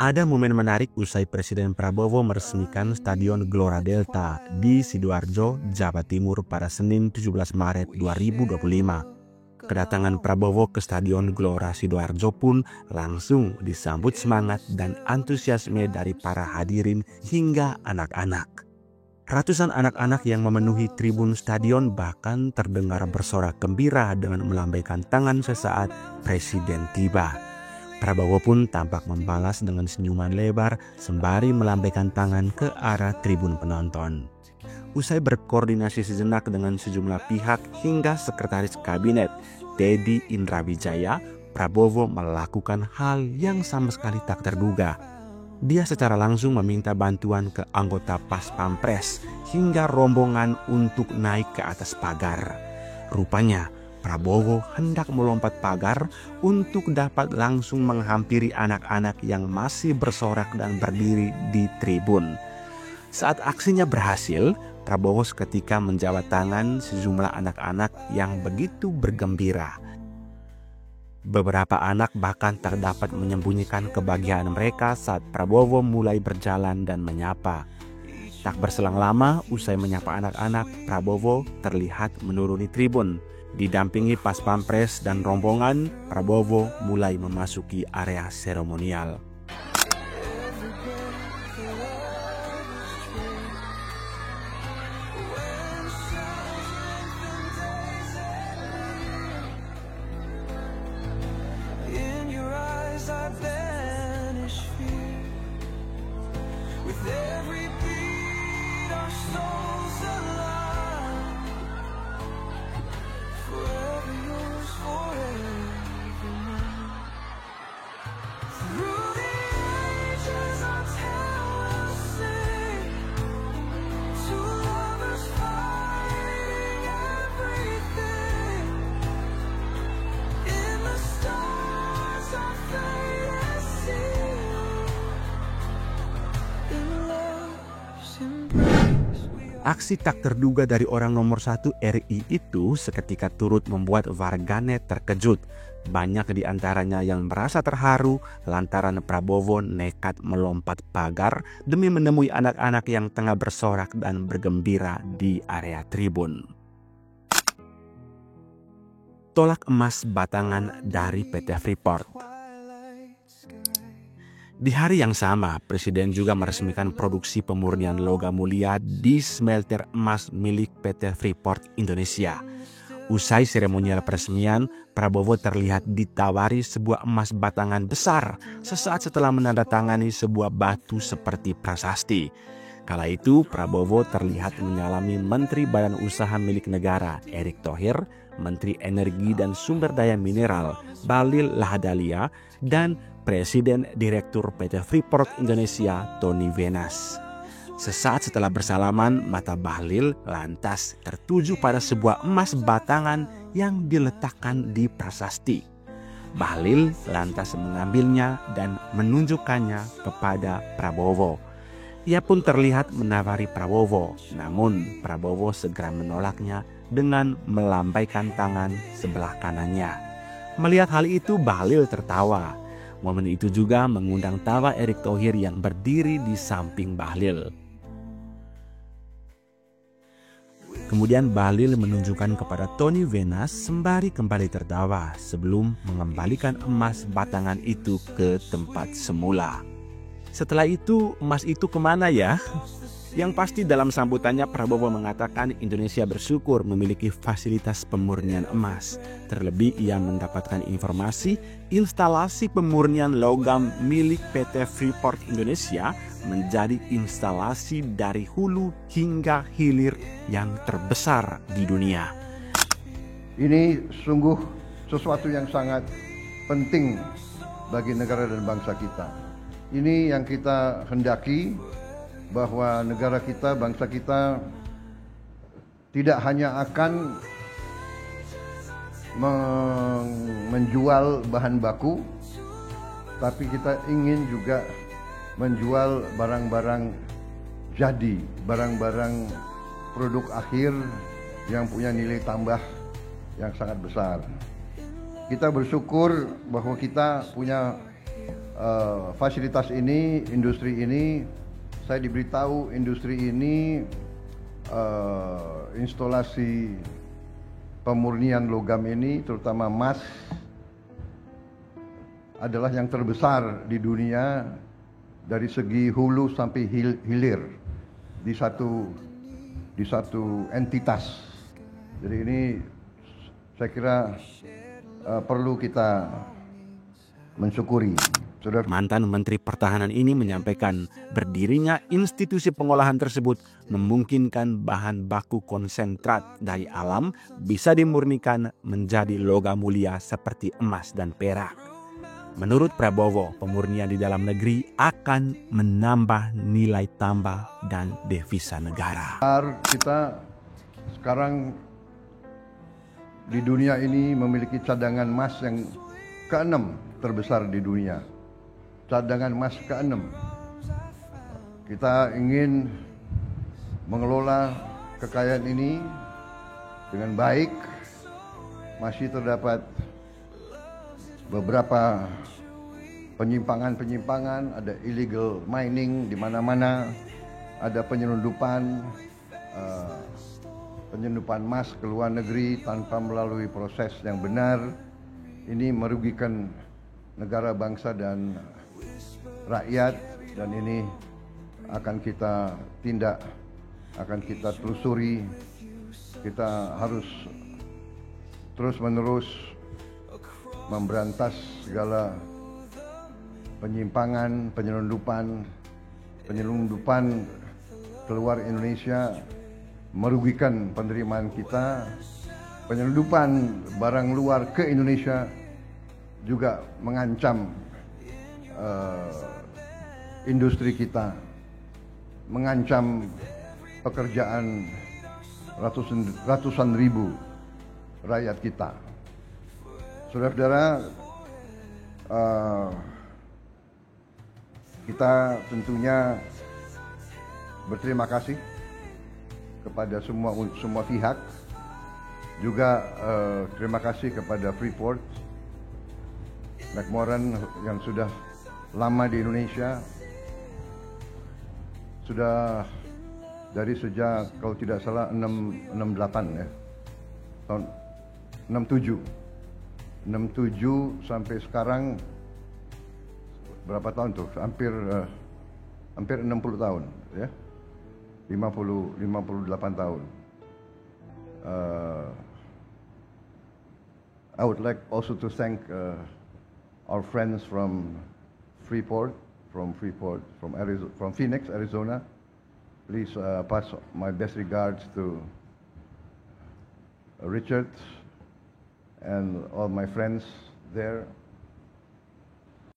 Ada momen menarik usai Presiden Prabowo meresmikan Stadion Gelora Delta di Sidoarjo, Jawa Timur pada Senin 17 Maret 2025. Kedatangan Prabowo ke Stadion Gelora Sidoarjo pun langsung disambut semangat dan antusiasme dari para hadirin hingga anak-anak. Ratusan anak-anak yang memenuhi tribun stadion bahkan terdengar bersorak gembira dengan melambaikan tangan sesaat Presiden tiba. Prabowo pun tampak membalas dengan senyuman lebar sembari melambaikan tangan ke arah tribun penonton. Usai berkoordinasi sejenak dengan sejumlah pihak hingga Sekretaris Kabinet Teddy Indrawijaya, Prabowo melakukan hal yang sama sekali tak terduga. Dia secara langsung meminta bantuan ke anggota Pas Pampres hingga rombongan untuk naik ke atas pagar. Rupanya Prabowo hendak melompat pagar untuk dapat langsung menghampiri anak-anak yang masih bersorak dan berdiri di tribun. Saat aksinya berhasil, Prabowo seketika menjabat tangan sejumlah anak-anak yang begitu bergembira. Beberapa anak bahkan tak dapat menyembunyikan kebahagiaan mereka saat Prabowo mulai berjalan dan menyapa. Tak berselang lama, usai menyapa anak-anak, Prabowo terlihat menuruni tribun. Didampingi Pas Pampres dan rombongan, Prabowo mulai memasuki area seremonial. Aksi tak terduga dari orang nomor 1 RI itu seketika turut membuat warganet terkejut. Banyak di antaranya yang merasa terharu lantaran Prabowo nekat melompat pagar demi menemui anak-anak yang tengah bersorak dan bergembira di area tribun. Tolak emas batangan dari PT Freeport. Di hari yang sama, Presiden juga meresmikan produksi pemurnian logam mulia di smelter emas milik PT Freeport Indonesia. Usai seremonial peresmian, Prabowo terlihat ditawari sebuah emas batangan besar sesaat setelah menandatangani sebuah batu seperti prasasti. Kala itu, Prabowo terlihat menyalami Menteri Badan Usaha Milik Negara Erick Thohir, Menteri Energi dan Sumber Daya Mineral Bahlil Lahadalia, dan Presiden Direktur PT Freeport Indonesia Tony Wenas. Sesaat setelah bersalaman, mata Bahlil lantas tertuju pada sebuah emas batangan yang diletakkan di prasasti. Bahlil lantas mengambilnya dan menunjukkannya kepada Prabowo. Ia pun terlihat menawari Prabowo, namun Prabowo segera menolaknya dengan melambaikan tangan sebelah kanannya. Melihat hal itu, Bahlil tertawa. Momen itu juga mengundang tawa Erick Thohir yang berdiri di samping Bahlil. Kemudian Bahlil menunjukkan kepada Tony Wenas sembari kembali tertawa sebelum mengembalikan emas batangan itu ke tempat semula. Setelah itu, emas itu kemana ya? Yang pasti dalam sambutannya Prabowo mengatakan Indonesia bersyukur memiliki fasilitas pemurnian emas. Terlebih ia mendapatkan informasi instalasi pemurnian logam milik PT Freeport Indonesia menjadi instalasi dari hulu hingga hilir yang terbesar di dunia. Ini sungguh sesuatu yang sangat penting bagi negara dan bangsa kita. Ini yang kita hendaki, bahwa negara kita, bangsa kita tidak hanya akan menjual bahan baku, tapi kita ingin juga menjual barang-barang jadi, barang-barang produk akhir yang punya nilai tambah yang sangat besar. Kita bersyukur bahwa kita punya fasilitas ini, industri ini, saya diberitahu industri ini instalasi pemurnian logam ini, terutama emas, adalah yang terbesar di dunia dari segi hulu sampai hilir di satu entitas. Jadi ini saya kira perlu kita mensyukuri. Mantan Menteri Pertahanan ini menyampaikan berdirinya institusi pengolahan tersebut memungkinkan bahan baku konsentrat dari alam bisa dimurnikan menjadi logam mulia seperti emas dan perak. Menurut Prabowo, pemurnian di dalam negeri akan menambah nilai tambah dan devisa negara. Kita sekarang di dunia ini memiliki cadangan emas yang ke-6 terbesar di dunia. Cadangan emas ke-6. Kita ingin mengelola kekayaan ini dengan baik. Masih terdapat beberapa penyimpangan-penyimpangan, ada illegal mining di mana-mana, ada penyelundupan emas ke luar negeri tanpa melalui proses yang benar. Ini merugikan negara, bangsa, dan rakyat, dan ini akan kita tindak, akan kita telusuri. Kita harus terus-menerus memberantas segala penyimpangan, penyelundupan keluar Indonesia, merugikan penerimaan kita. Penyelundupan barang luar ke Indonesia juga mengancam industri kita, mengancam pekerjaan ratusan ribu rakyat kita. Saudara-saudara, kita tentunya berterima kasih kepada semua pihak, juga terima kasih kepada Freeport McMoran yang sudah lama di Indonesia, sudah dari sejak, kalau tidak salah, 68 ya, tahun 67 sampai sekarang berapa tahun tuh? Hampir 60 tahun ya. 58 tahun. I would like also to thank our friends from Freeport, from Phoenix, Arizona. Please pass my best regards to Richard and all my friends there.